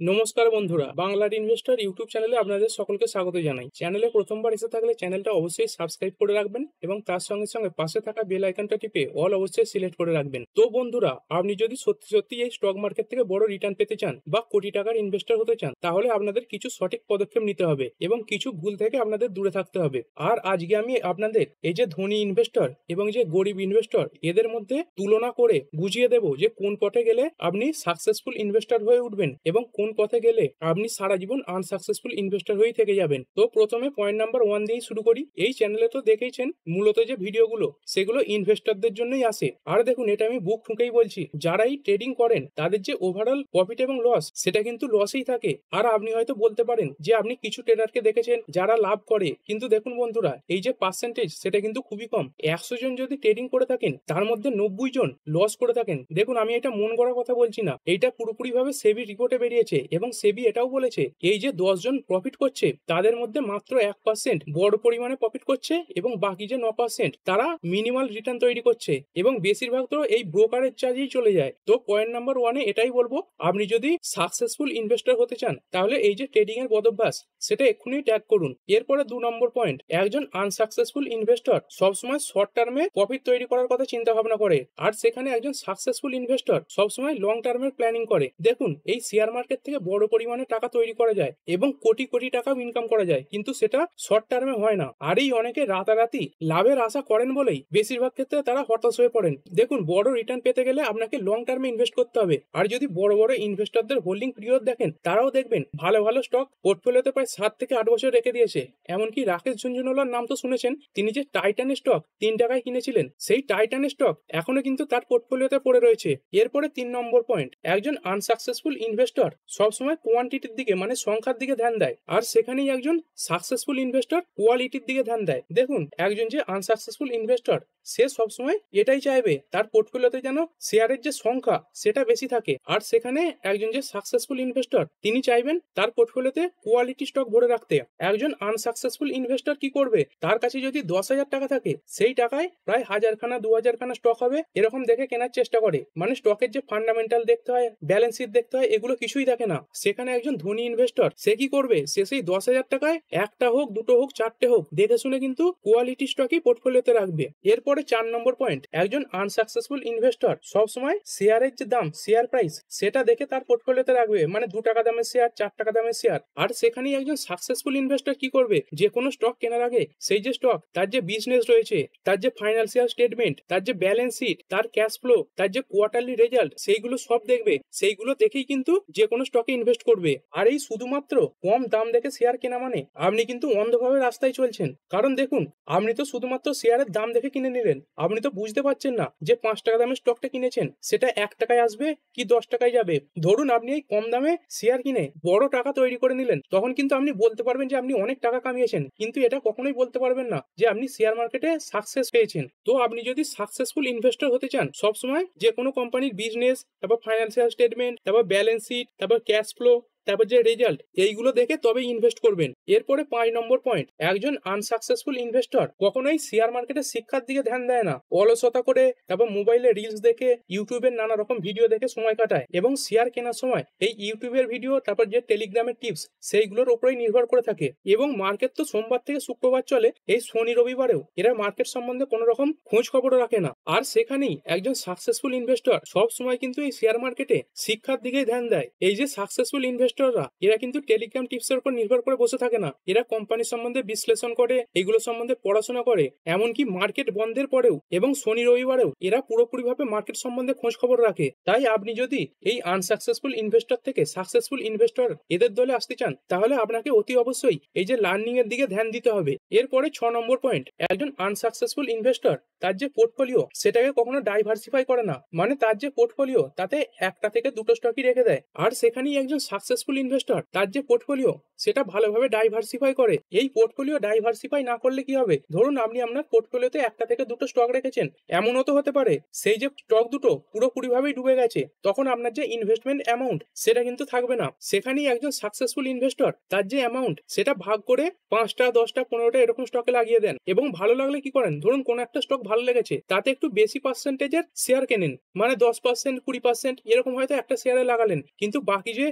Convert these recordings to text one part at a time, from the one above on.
নমস্কার বন্ধুরা, বাংলার ইনভেস্টর ইউটিউব চ্যানেলে আপনাদের সকলকে স্বাগত জানাই। চ্যানেলে প্রথমবার এসে থাকলে চ্যানেলটা অবশ্যই সাবস্ক্রাইব করে রাখবেন এবং তার সঙ্গে সঙ্গে পাশে থাকা বেল আইকনটা টিপে অল অবশ্যই সিলেক্ট করে রাখবেন। তো বন্ধুরা, আপনি যদি সত্যি সত্যি এই স্টক মার্কেট থেকে বড় রিটার্ন পেতে চান বা কোটি টাকার ইনভেস্টর হতে চান, তাহলে আপনাদের কিছু সঠিক পদক্ষেপ নিতে হবে এবং কিছু ভুল থেকে আপনাদের দূরে থাকতে হবে। আর আজকে আমি আপনাদের এই যে ধনী ইনভেস্টর এবং যে গরিব ইনভেস্টর, এদের মধ্যে তুলনা করে বুঝিয়ে দেব যে কোন পথে গেলে আপনি সাকসেসফুল ইনভেস্টর হয়ে উঠবেন এবং কোন পথে গেলে আপনি সারা জীবন আনসাকসেসফুল ইনভেস্টর হয়েই থেকে যাবেন। তো প্রথমে পয়েন্ট নাম্বার 1 দিয়ে শুরু করি। এই চ্যানেলে তো দেখেইছেন মূলত যে ভিডিওগুলো সেগুলো ইনভেস্টরদের জন্যই আসে। আর দেখুন, এটা আমি বুক ঠুকেই বলছি, যারাই ট্রেডিং করেন তাদের যে ওভারঅল প্রফিট এবং লস, সেটা কিন্তু লসেই থাকে। আর আপনি হয়তো বলতে পারেন যে আপনি কিছু ট্রেডারকে দেখেছেন যারা লাভ করে, কিন্তু দেখুন বন্ধুরা, এই যে পার্সেন্টেজ সেটা কিন্তু খুবই কম। 100 জন যদি ট্রেডিং করে থাকেন তার মধ্যে 90 জন লস করে থাকেন। দেখুন, আমি এটা মন গড়া কথা বলছি না, এইটা পুরোপুরি ভাবে সেবি রিপোর্টে বেরিয়েছে এবং সেবি এটাও বলেছে এই যে 10 জন প্রফিট করছে তাদের মধ্যে মাত্র 1% বড় পরিমাণে প্রফিট করছে এবং বাকি যে 9% তারা মিনিমাল রিটার্ন তৈরি করছে এবং বেশিরভাগ তো এই ব্রোকারের চার্জেই চলে যায়। তো পয়েন্ট নাম্বার 1-এ এটাই বলবো, আপনি যদি সাকসেসফুল ইনভেস্টর হতে চান তাহলে এই যে ট্রেডিং এর বদভ্যাস সেটা এক্ষুনি ত্যাগ করুন। এরপরে 2 নম্বর পয়েন্ট, একজন আনসাকসেসফুল ইনভেস্টর সবসময় শর্ট টার্মে প্রফিট তৈরি করার কথা চিন্তা ভাবনা করে, আর সেখানে একজন সাকসেসফুল ইনভেস্টর সবসময় লং টার্মের প্ল্যানিং করে। দেখুন, এই শেয়ার মার্কেট থেকে বড় পরিমাণে টাকা তৈরি করা যায় এবং কোটি কোটি টাকাও ইনকাম করা যায়, কিন্তু সেটা শর্ট টার্মে হয় না। আর এই অনেকে রাতারাতি লাভের আশা করেন বলেই বেশিরভাগ ক্ষেত্রে তারা হতাশ হয়ে পড়েন। দেখুন, বড় রিটার্ন পেতে গেলে আপনাকে লং টার্মে ইনভেস্ট করতে হবে। আর যদি বড় বড় ইনভেস্টরদের হোল্ডিং পিরিয়ড দেখেন, তারাও দেখবেন ভালো ভালো স্টক পোর্টফোলিওতে প্রায় 7 থেকে 8 বছর রেখে দিয়েছে। এমনকি রাকেশ ঝুনঝুনওয়ালার নাম তো শুনেছেন, তিনি যে টাইটানের স্টক 3 টাকায় কিনেছিলেন, সেই টাইটানের স্টক এখনো কিন্তু তার পোর্টফোলিওতে পড়ে রয়েছে। এরপরে 3 নম্বর পয়েন্ট, একজন আনসাকসেসফুল ইনভেস্টর সবসময় কোয়ান্টিটির দিকে মানে সংখ্যার দিকে ধ্যান দেয়, আর সেখানেই একজন সাকসেসফুল ইনভেস্টর কোয়ালিটির দিকে ধ্যান দেয়। দেখুন, একজন যে আনসাকসেসফুল ইনভেস্টর সে সবসময় এটাই চাইবে তার পোর্টফোলিওতে যেন শেয়ারের যে সংখ্যা সেটা বেশি থাকে, আর সেখানে একজন যে সাকসেসফুল ইনভেস্টর তিনি চাইবেন তার পোর্টফোলিওতে কোয়ালিটি স্টক ভরে রাখতে। একজন আনসাকসেসফুল ইনভেস্টর কি করবে, তার কাছে যদি 10,000 টাকা থাকে সেই টাকায় প্রায় 1000 খানা 2000 খানা স্টক হবে এরকম দেখে কেনার চেষ্টা করে। মানে স্টকের যে ফান্ডামেন্টাল দেখতে হয়, ব্যালেন্স শিট দেখতে হয়, এগুলো কিছুই দেখে না। সেখানে একজন ধনী ইনভেস্টর সে কি করবে, সে সেই 10,000 টাকায় একটা হোক, দুটো হোক, চারটে হোক, দেখে শুনে কিন্তু কোয়ালিটি স্টকই পোর্টফোলিওতে রাখবে। এরপরে 4 নম্বর পয়েন্ট, একজন আনসাকসেসফুল ইনভেস্টর সবসময় শেয়ারের যে দাম, শেয়ার প্রাইস, সেটা দেখে তার পোর্টফোলিওতে রাখবে। মানে 2 টাকা দামের শেয়ার, 4 টাকা দামের শেয়ার। আর সেখানেই একজন সাকসেসফুল ইনভেস্টর কি করবে, যে কোনো স্টক কেনার আগে সেই যে স্টক, তার যে বিজনেস রয়েছে, তার যে ফাইন্যান্সিয়াল স্টেটমেন্ট, তার যে ব্যালেন্স শিট, তার ক্যাশ ফ্লো, তার যে কোয়ার্টারলি রেজাল্ট, সেইগুলো সব দেখবে। সেইগুলো দেখেই কিন্তু যে কোনো স্টকে ইনভেস্ট করবে। আর এই শুধুমাত্র কম দাম দেখে শেয়ার কেনা মানে আপনি কিন্তু অন্ধভাবে রাস্তায় চলছেন। কারণ দেখুন, আপনি তো শুধুমাত্র শেয়ারের দাম দেখে কিনে নিলেন, আপনি তো বুঝতে পারছেন না যে 5 টাকা দামের স্টকটা কিনেছেন সেটা 1 টাকায় আসবে কি 10 টাকায় যাবে। ধরুন আপনি এই কম দামে শেয়ার কিনে বড় টাকা তৈরি করে নিলেন, তখন কিন্তু আপনি বলতে পারবেন যে আপনি অনেক টাকা কামিয়েছেন, কিন্তু এটা কখনোই বলতে পারবেন না যে আপনি শেয়ার মার্কেটে সাকসেস পেয়েছেন। তো আপনি যদি সাকসেসফুল ইনভেস্টর হতে চান, সবসময় যে কোনো কোম্পানির বিজনেস, তারপর ফাইন্যান্সিয়াল স্টেটমেন্ট, তারপর ব্যালেন্স শিট, তারপর ক্যাশ ফ্লো, তারপর যে রেজাল্ট, এইগুলো দেখে তবে ইনভেস্ট করবেন। এরপরে 5 নম্বর পয়েন্ট, একজন আনসাকসেসফুল ইনভেস্টর কখনোই শেয়ার মার্কেটের শিক্ষার দিকে ধ্যান দেয় না। অলসতা করে তারপর মোবাইলে রিলস দেখে, ইউটিউবের নানা রকম ভিডিও দেখে সময় কাটায় এবং শেয়ার কেনার সময় এই ইউটিউবের ভিডিও, তারপর যে টেলিগ্রামের টিপস, সেইগুলোর উপরেই নির্ভর করে থাকে। এবং মার্কেট তো সোমবার থেকে শুক্রবার চলে, এই শনি রবিবারেও এরা মার্কেট সম্বন্ধে কোনো রকম খোঁজ খবরও রাখে না। আর সেখানেই একজন সাকসেসফুল ইনভেস্টর সব সময় কিন্তু এই শেয়ার মার্কেটে শিক্ষার দিকেই ধ্যান দেয়। এই যে সাকসেসফুল ইনভেস্টররা, এরা কিন্তু টেলিগ্রাম টিপসের উপর নির্ভর করে বসে থাকে না, এরা কোম্পানি সম্বন্ধে বিশ্লেষণ করে, এগুলো সম্বন্ধে পড়াশোনা করে। এমনকি মার্কেট বন্ধের পরেও এবং শনি রবিবারেও এরা পুরোপুরি ভাবে মার্কেট সম্বন্ধে খোঁজ খবর রাখে। তাই আপনি যদি এই আনসাকসেসফুল ইনভেস্টর থেকে সাকসেসফুল ইনভেস্টর এদের দলে আসতে চান, তাহলে আপনাকে অতি অবশ্যই এই যে লার্নিং এর দিকে ধ্যান দিতে হবে। এরপরে 6 নম্বর পয়েন্ট, একজন আনসাকসেসফুল ইনভেস্টর তার যে পোর্টফোলিও সেটাকে কখনো ডাইভার্সিফাই করে না। মানে তার যে পোর্টফোলিও তাতে একটা থেকে দুটো স্টকই রেখে দেয়। আর সেখানেই একজন সাকসেসফুল ইনভেস্টর তার যে পোর্টফোলিও সেটা ভালোভাবে ডাইভার্সিফাই করে। এই পোর্টফোলিও ডাইভার্সিফাই না করলে কি হবে, ধরুন আপনি আপনার পোর্টফোলিওতে একটা থেকে দুটো স্টক রেখেছেন, এমনও তো হতে পারে সেই যে স্টক দুটো পুরোপুরিভাবেই ডুবে গেছে, তখন আপনার যে ইনভেস্টমেন্ট অ্যামাউন্ট সেটা কিন্তু থাকবে না। সেখানেই একজন সাকসেসফুল ইনভেস্টর তার যে অ্যামাউন্ট সেটা ভাগ করে 5টা 10টা 15টা এরকম স্টকে লাগিয়ে দেন। এবং ভালো লাগলে কি করেন, ধরুন কোন একটা স্টক ভালো লেগেছে, তাতে একটু বেশি পার্সেন্টেজের শেয়ার কেনেন, মানে 10%, 20% এরকম হয়তো একটা শেয়ারে লাগালেন, কিন্তু বাকি যে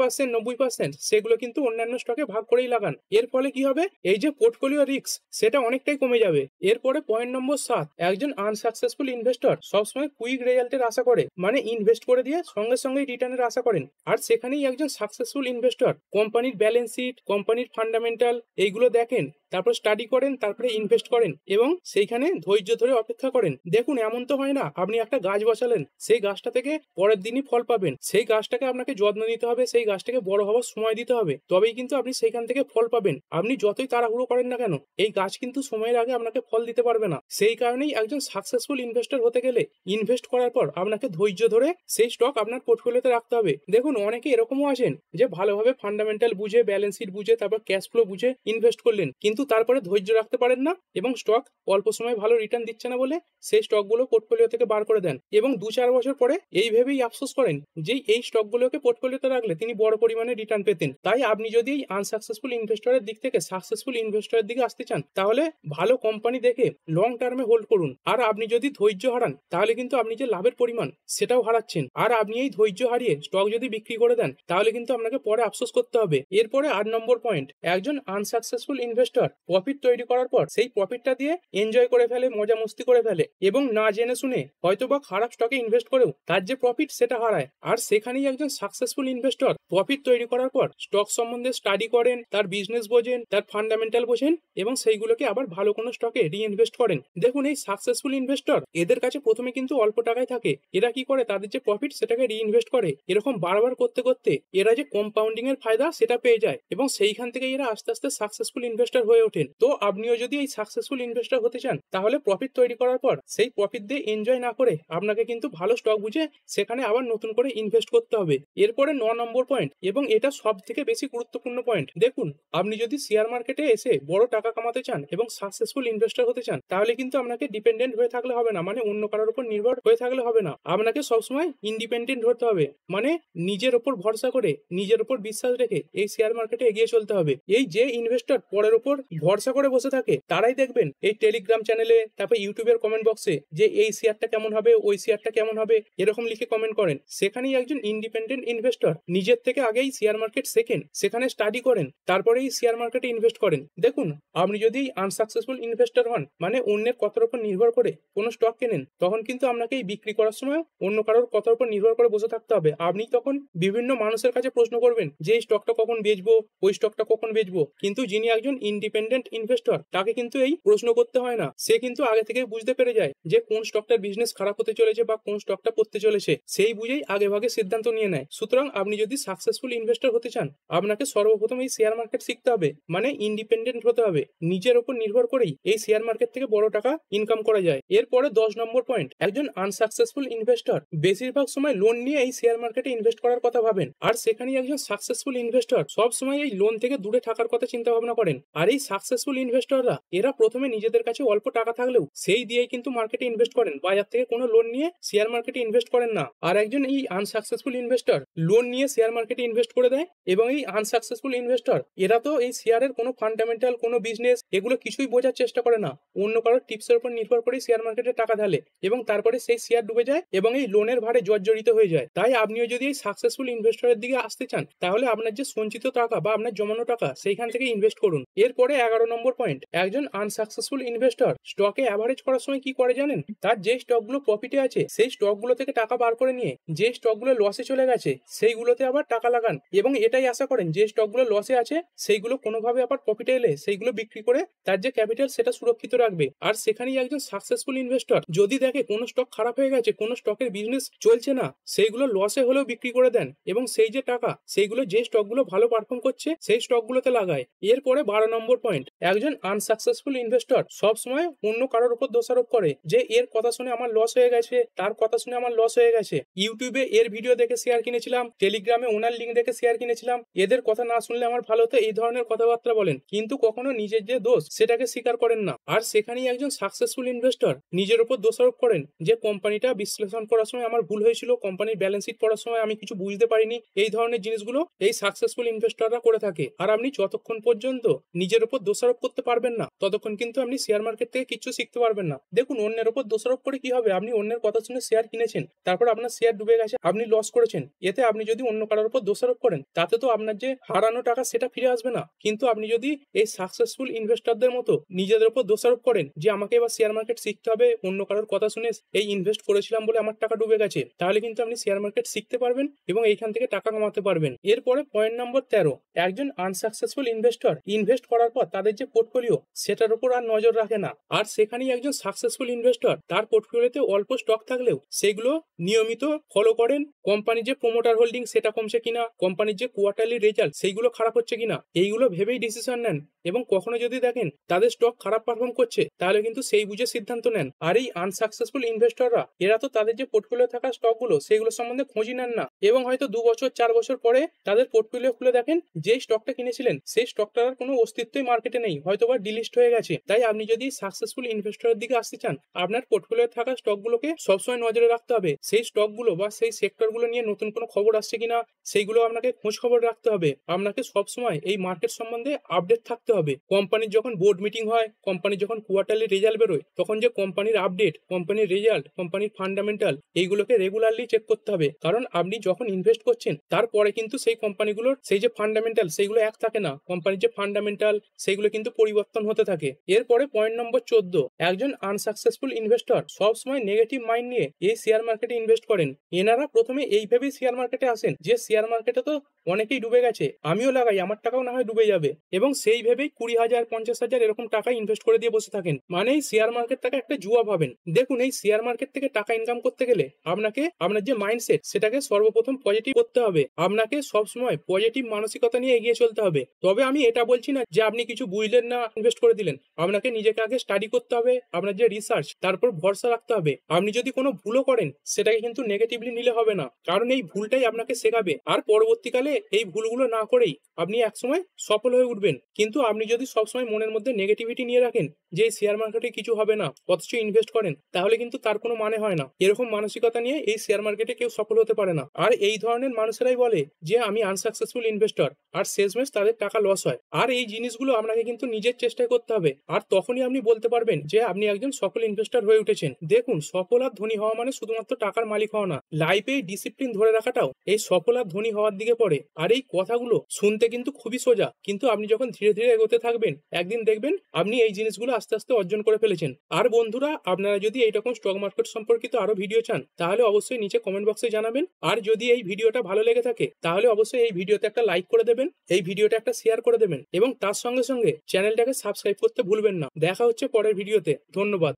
80%, 90% সেগুলো কিন্তু অন্যান্য স্টকে ভাগ করেই লাগান। এর ফলে কি হবে, এই যে পোর্টফোলিও রিস্ক সেটা অনেকটাই কমে যাবে। এরপরে পয়েন্ট নম্বর 7, একজন আনসাকসেসফুল ইনভেস্টর সবসময় কুইক রেজাল্টের আশা করে, মানে ইনভেস্ট করে দিয়ে সঙ্গে সঙ্গে রিটার্নের আশা করেন। আর সেখানেই একজন সাকসেসফুল ইনভেস্টর কোম্পানির ব্যালেন্স শিট, কোম্পানির ফান্ডামেন্টাল এইগুলো দেখেন, তারপর স্টাডি করেন, তারপরে ইনভেস্ট করেন এবং সেইখানে ধৈর্য ধরে অপেক্ষা করেন। দেখুন, এমন তো হয় না আপনি একটা গাছ বসালেন, সেই গাছটা থেকে পরের দিনই ফল পাবেন। সেই গাছটাকে আপনাকে যত্ন নিতে হবে, সেই গাছটাকে বড় হওয়ার সময় দিতে হবে, তবেই কিন্তু আপনি সেইখান থেকে ফল পাবেন। আপনি যতই তাড়াহুড়ো করেন না কেন, এই গাছ কিন্তু সময়ের আগে আপনাকে ফল দিতে পারবে না। সেই কারণেই একজন সাকসেসফুল ইনভেস্টর হতে গেলে ইনভেস্ট করার পর আপনাকে ধৈর্য ধরে সেই স্টক আপনার পোর্টফোলিওতে রাখতে হবে। দেখুন, অনেকে এরকমও আছেন যে ভালোভাবে ফান্ডামেন্টাল বুঝে, ব্যালেন্স শিট বুঝে, তারপর ক্যাশ ফ্লো বুঝে ইনভেস্ট করলেন, কিন্তু তারপরে ধৈর্য রাখতে পারেন না এবং স্টক অল্প সময় ভালো রিটার্ন দিচ্ছে না বলে সেই স্টকগুলো পোর্টফোলিও থেকে বার করে দেন এবং 2-4 বছর পরে এই ভেবেই আফসোস করেন যে এই স্টকগুলোকে পোর্টফোলিওতে রাখলে তিনি বড় পরিমাণে রিটার্ন পেতেন। তাই আপনি যদি এই আনসাকসেসফুল ইনভেস্টরের দিক থেকে সাকসেসফুল ইনভেস্টরের দিকে আসতে চান, তাহলে ভালো কোম্পানি দেখে লং টার্মে হোল্ড করুন। আর আপনি যদি ধৈর্য হারান, তাহলে কিন্তু আপনি যে লাভের পরিমাণ সেটাও হারাচ্ছেন। আর আপনি এই ধৈর্য হারিয়ে স্টক যদি বিক্রি করে দেন, তাহলে কিন্তু আপনাকে পরে আফসোস করতে হবে। এরপরে 8 নম্বর পয়েন্ট, একজন আনসাকসেসফুল ইনভেস্টর প্রফিট তৈরি করার পর সেই প্রফিটটা দিয়ে এনজয় করে ফেলে, মজা মস্তি করে ফেলে এবং না জেনে শুনে হয়তোবা খারাপ স্টকে ইনভেস্ট করেও তার যে প্রফিট সেটা হারায়। আর সেখানেই একজন সাকসেসফুল ইনভেস্টর প্রফিট তৈরি করার পর স্টক সম্বন্ধে স্টাডি করেন, তার বিজনেস বোঝেন, তার ফান্ডামেন্টাল বোঝেন এবং সেইগুলোকে আবার ভালো কোনো স্টকে রিইনভেস্ট করেন। দেখুন, এই সাকসেসফুল ইনভেস্টর এদের কাছে প্রথমে কিন্তু অল্প টাকায় থাকে। এরা কি করে, তাদের যে প্রফিট সেটাকে রিইনভেস্ট করে। এরকম বারবার করতে করতে এরা যে কম্পাউন্ডিং এর ফায়দা সেটা পেয়ে যায় এবং সেইখান থেকে এরা আস্তে আস্তে সাকসেসফুল ইনভেস্টর হয়ে ওঠেন। তো আপনিও যদি এই সাকসেসফুল ইনভেস্টর হতে চান, তাহলে প্রফিট তৈরি করার পর সেই প্রফিট দিয়ে এনজয় না করে আপনাকে কিন্তু ভালো স্টক বুঝে সেখানে আবার নতুন করে ইনভেস্ট করতে হবে। এরপরে 9 নম্বর পয়েন্ট, এবং এটা সব থেকে বেশি গুরুত্বপূর্ণ পয়েন্ট। দেখুন, আপনি যদি শেয়ার মার্কেটে এসে বড় টাকা কামাতে চান এবং সাকসেসফুল ইনভেস্টর হতে চান, তাহলে কিন্তু আপনাকে ডিপেন্ডেন্ট হয়ে থাকলে হবে না, মানে অন্য কারোর উপর নির্ভর হয়ে থাকলে হবে না। আপনাকে সবসময় ইন্ডিপেন্ডেন্ট হতে হবে, মানে নিজের উপর ভরসা করে, নিজের উপর বিশ্বাস রেখে এই শেয়ার মার্কেটে এগিয়ে চলতে হবে। এই যে ইনভেস্টর পরের উপর ভরসা করে বসে থাকে, তারাই দেখবেন এই টেলিগ্রাম চ্যানেলে, তারপর ইউটিউবের কমেন্ট বক্সে যে এই শেয়ারটা কেমন হবে, ওই শেয়ারটা কেমন হবে, এরকম লিখে কমেন্ট করেন। সেখানেই একজন ইন্ডিপেন্ডেন্ট ইনভেস্টর নিজের থেকে আগেই শেয়ার মার্কেট শেখেন, সেখানে স্টাডি করেন, তারপরেই শেয়ার মার্কেটে ইনভেস্ট করেন। দেখুন, আপনি যদি আনসাকসেসফুল ইনভেস্টর হন, মানে অন্যের কথার উপর নির্ভর করে কোনো স্টক কেনেন, তখন কিন্তু আপনাকে এই বিক্রি করার সময় অন্য কারোর কথার উপর নির্ভর করে বসে থাকতে হবে। আপনি তখন বিভিন্ন মানুষের কাছে প্রশ্ন করবেন যে এই স্টকটা কখন বেচবো, ওই স্টকটা কখন বেচবো। কিন্তু যিনি একজন ইন্ডিপেন্ডেন্ট ইনভেস্টর, তাকে কিন্তু এই প্রশ্ন করতে হয় না। সে কিন্তু আগে থেকে বুঝতে পেরে যায় যে কোন স্টকটার বিজনেস খারাপ হতে চলেছে বা কোন স্টকটা পড়তে চলেছে, সেই বুঝেই আগে ভাগে সিদ্ধান্ত নিয়ে নেয়। সুতরাং আপনি যদি সাকসেসফুল ইনভেস্টর হতে চান, আপনাকে সর্বপ্রথম এই শেয়ার মার্কেট শিখতে হবে, মানে ইন্ডিপেন্ডেন্ট হতে হবে। নিজের উপর নির্ভর করেই এই শেয়ার মার্কেট থেকে বড় টাকা ইনকাম করা যায়। এরপরে 10 নম্বর পয়েন্ট, একজন আনসাকসেসফুল ইনভেস্টর বেশিরভাগ সময় লোন নিয়ে এই শেয়ার মার্কেটে ইনভেস্ট করার কথা ভাবেন। আর সেখানেই একজন সাকসেসফুল ইনভেস্টর সব সময় এই লোন থেকে দূরে থাকার কথা চিন্তা ভাবনা করেন। আর এই সাকসেসফুল ইনভেস্টররা এরা প্রথমে নিজেদের কাছে অল্প টাকা থাকলেও সেই দিয়েই কিন্তু মার্কেটে ইনভেস্ট করেন, বাজার থেকে কোনো লোন নিয়ে শেয়ার মার্কেটে ইনভেস্ট করেন না। আর একজন এই আনসাকসেসফুল ইনভেস্টর লোন নিয়ে শেয়ার মার্কেটে ইনভেস্ট করে দেয় এবং এই আনসাকসেসফুল ইনভেস্টর এরা তো এই শেয়ারের কোনো ফান্ডামেন্টাল, কোনো বিজনেস এগুলো কিছুই বোঝার চেষ্টা করে না। অন্য কারোর টিপসের উপর নির্ভর করে শেয়ার মার্কেটে টাকা ঢালে এবং তারপরে সেই শেয়ার ডুবে যায় এবং এই লোনের ভারে জর্জরিত হয়ে যায়। তাই আপনিও যদি এই সাকসেসফুল ইনভেস্টরের দিকে আসতে চান, তাহলে আপনার যে সঞ্চিত টাকা বা আপনার জমানো টাকা সেইখান থেকে ইনভেস্ট করুন। এরপরে 11 নম্বর পয়েন্ট, একজন আনসাকসেসফুল ইনভেস্টর স্টকে অ্যাভারেজ করার সময় কি করে জানেন? তার যে স্টকগুলো প্রফিটে আছে সেই স্টকগুলো থেকে টাকা বার করে নিয়ে যে স্টকগুলো লসে চলে গেছে সেইগুলোতে আবার টাকা লাগান এবং এটাই আশা করেন যে স্টকগুলো লসে আছে সেইগুলো কোনোভাবে আবার প্রফিটে এলে সেইগুলো বিক্রি করে তার যে ক্যাপিটাল সেটা সুরক্ষিত রাখবে। আর সেখানেই একজন সাকসেসফুল ইনভেস্টর যদি দেখে কোনো স্টক খারাপ হয়ে গেছে, কোনো স্টকের বিজনেস চলছে না, সেইগুলো লসে হলেও বিক্রি করে দেন এবং সেই যে টাকা সেইগুলো যে স্টকগুলো ভালো পারফর্ম করছে সেই স্টকগুলোতে লাগায়। এরপরে 12 নম্বর পয়েন্ট, একজন আনসাকসেসফুল ইনভেস্টর সব সময় অন্য কারোর উপর দোষারোপ করে যে এর কথা শুনে আমার লস হয়ে গেছে, তার কথা শুনে আমার লস হয়ে গেছে, ইউটিউবে এর ভিডিও দেখে শেয়ার কিনেছিলাম, টেলিগ্রামে ওনার লিঙ্ক দেখে শেয়ার কিনেছিলাম, এদের কথা না শুনলে আমার ভালো হতো, এই ধরনের কথাবার্তা বলেন, কিন্তু কখনো নিজের যে দোষ সেটাকে স্বীকার করেন না। আর সেখানেই একজন সাকসেসফুল ইনভেস্টর নিজের উপর দোষারোপ করেন যে কোম্পানিটা বিশ্লেষণ করার সময় আমার ভুল হয়েছিল, কোম্পানির ব্যালেন্স শিট পড়ার সময় আমি কিছু বুঝতে পারিনি। এই ধরনের জিনিসগুলো এই সাকসেসফুল ইনভেস্টররা করে থাকে। আর আপনি যতক্ষণ পর্যন্ত নিজের উপর ওপর দোষারোপ করতে পারবেন না ততক্ষণ কিন্তু আপনি শেয়ার মার্কেট থেকে কিছু শিখতে পারবেন না। দেখুন, অন্যের ওপর দোষারোপ করে কি হবে? আপনি অন্যের কথা শুনে শেয়ার কিনেছেন, তারপর আপনার শেয়ার ডুবে গেছে, আপনি লস করেছেন। এতে আপনি যদি অন্য কারোর উপর দোষারোপ করেন তাতে তো আপনার যে হারানো টাকা সেটা ফিরে আসবে না। কিন্তু আপনি যদি এই সাকসেসফুল ইনভেস্টরদের মতো নিজেদের উপর দোষারোপ করেন যে আমাকে এবার শেয়ার মার্কেট শিখতে হবে, অন্য কারোর কথা শুনে এই ইনভেস্ট করেছিলাম বলে আমার টাকা ডুবে গেছে, তাহলে কিন্তু আপনি শেয়ার মার্কেট শিখতে পারবেন এবং এইখান থেকে টাকা কামাতে পারবেন। এরপরে পয়েন্ট নম্বর 13, একজন আনসাকসেসফুল ইনভেস্টর ইনভেস্ট করার পর তাদের যে পোর্টফোলিও সেটার উপর আর নজর রাখে না। আর সেখানেই একজন সাকসেসফুল ইনভেস্টর তার পোর্টফোলিওতে অল্প স্টক থাকলেও সেগুলো নিয়মিত ফলো করেন। কোম্পানির যে প্রোমোটার হোল্ডিং সেটা কমছে কিনা, কোম্পানির যে কোয়ার্টারলি রেজাল্ট সেইগুলো খারাপ হচ্ছে কিনা, এইগুলো ভেবেই ডিসিশন নেন। এবং কখনো যদি দেখেন তাদের স্টক খারাপ পারফর্ম করছে তাহলে কিন্তু সেই বুঝে সিদ্ধান্ত নেন। আর এই আনসাকসেসফুল ইনভেস্টররা এরা তো তাদের যে পোর্টফোলিও থাকা স্টকগুলো সেগুলো সম্বন্ধে খোঁজই নেন না, এবং হয়তো 2 বছর 4 বছর পরে তাদের পোর্টফোলিও খুলে দেখেন যেই স্টকটা কিনেছিলেন সেই স্টকটার আর কোনো অস্তিত্বই মার্কেটে নেই, হয়তোবা ডিলিস্ট হয়ে গেছে। তাই আপনি যদি সাকসেসফুল ইনভেস্টরের দিকে আসতে চান, আপনার পোর্টফোলিও থাকা স্টকগুলোকে সবসময় নজরে রাখতে হবে। সেই স্টকগুলো বা সেই সেক্টরগুলো নিয়ে নতুন কোনো খবর আসছে কিনা সেইগুলো আপনাকে খোঁজ খবর রাখতে হবে। আপনাকে সবসময় এই মার্কেট সম্বন্ধে আপডেট থাকতে হবে। কোম্পানির যখন বোর্ড মিটিং হয়, কোম্পানির যখন কোয়ার্টারলি রেজাল্ট বেরোয়, তখন যে কোম্পানির আপডেট, কোম্পানির রেজাল্ট, কোম্পানির ফান্ডামেন্টাল, এইগুলোকে রেগুলারলি চেক করতে হবে। কারণ আপনি যখন ইনভেস্ট করছেন তারপরে কিন্তু সেই কোম্পানিগুলোর সেই যে ফান্ডামেন্টাল সেইগুলো এক থাকে না, কোম্পানির যে ফান্ডামেন্টাল সেগুলো কিন্তু পরিবর্তন হতে থাকে। এরপরে পয়েন্ট নম্বর 14, একজন আনসাকসেসফুল ইনভেস্টর সবসময় নেগেটিভ মাইন্ড নিয়ে এই শেয়ার মার্কেটে ইনভেস্ট করেন। এনারা প্রথমে এইভাবেই শেয়ার মার্কেটে আসেন যে শেয়ার মার্কেটে তো অনেকেই ডুবে গেছে, আমিও লাগাই, আমার টাকাও না হয় ডুবে যাবে, এবং সেই ভেবেই 20,000 50,000 এরকম টাকা ইনভেস্ট করে দিয়ে বসে থাকেন। মানে এই শেয়ার মার্কেটটাকে একটা জুয়া ভাবেন। দেখুন, এই শেয়ার মার্কেট থেকে টাকা ইনকাম করতে গেলে আপনাকে আপনার যে মাইন্ডসেট সেটাকে সর্বপ্রথম পজিটিভ করতে হবে। আপনাকে সবসময় পজিটিভ মানসিকতা নিয়ে এগিয়ে চলতে হবে। তবে আমি এটা বলছি না যে আপনি কিছু বুঝলেন না ইনভেস্ট করে দিলেন। আপনাকে নিজেকে আগে স্টাডি করতে হবে, আপনার যে রিসার্চ তারপর ভরসা রাখতে হবে। আপনি যদি কোনো ভুলও করেন সেটাকে কিন্তু নেগেটিভলি নিলে হবে না, কারণ এই ভুলটাই আপনাকে শেখাবে। আর পরবর্তীকালে এই ভুলগুলো না করেই আপনি একসময় সফল হয়ে উঠবেন। কিন্তু আপনি যদি সবসময় মনের মধ্যে নেগেটিভিটি নিয়ে রাখেন যে শেয়ার মার্কেটে কিছু হবে না অথচ ইনভেস্ট করেন, তাহলে কিন্তু তার কোনো মানে হয় না। এরকম মানসিকতা নিয়ে এই শেয়ার মার্কেটে কেউ সফল হতে পারে না। আর এই ধরনের মানুষেরাই বলে যে আমি আনসাকসেসফুল ইনভেস্টর, আর শেষমেশ তাদের টাকা লস হয়। আর এই জিনিসগুলো আপনাকে কিন্তু নিজের চেষ্টায় করতে হবে, আর তখনই আপনি বলতে পারবেন যে আপনি একজন সফল ইনভেস্টর হয়ে উঠেছেন। দেখুন, সফল আর ধনী হওয়া মানে শুধুমাত্র টাকার মালিক হওয়া না, লাইফে ডিসিপ্লিন ধরে রাখাটাও এই সফল আর ধনী হওয়ার দিকে পড়ে। আর এই কথাগুলো শুনতে কিন্তু খুবই সোজা, কিন্তু আপনি যখন ধীরে ধীরে এগোতে থাকবেন একদিন দেখবেন আপনি এই জিনিসগুলো আস্তে আস্তে অর্জন করে ফেলেছেন। আর বন্ধুরা, আপনারা যদি এইরকম স্টক মার্কেট সম্পর্কিত আরো ভিডিও চান তাহলে অবশ্যই নিচে কমেন্ট বক্সে জানাবেন। আর যদি এই ভিডিওটা ভালো লেগে থাকে তাহলে অবশ্যই এই ভিডিওতে একটা লাইক করে দেবেন, এই ভিডিওটা একটা শেয়ার করে দেবেন, এবং তার সঙ্গে সঙ্গে চ্যানেলটাকে সাবস্ক্রাইব করতে ভুলবেন না। দেখা হচ্ছে পরের ভিডিওতে। ধন্যবাদ।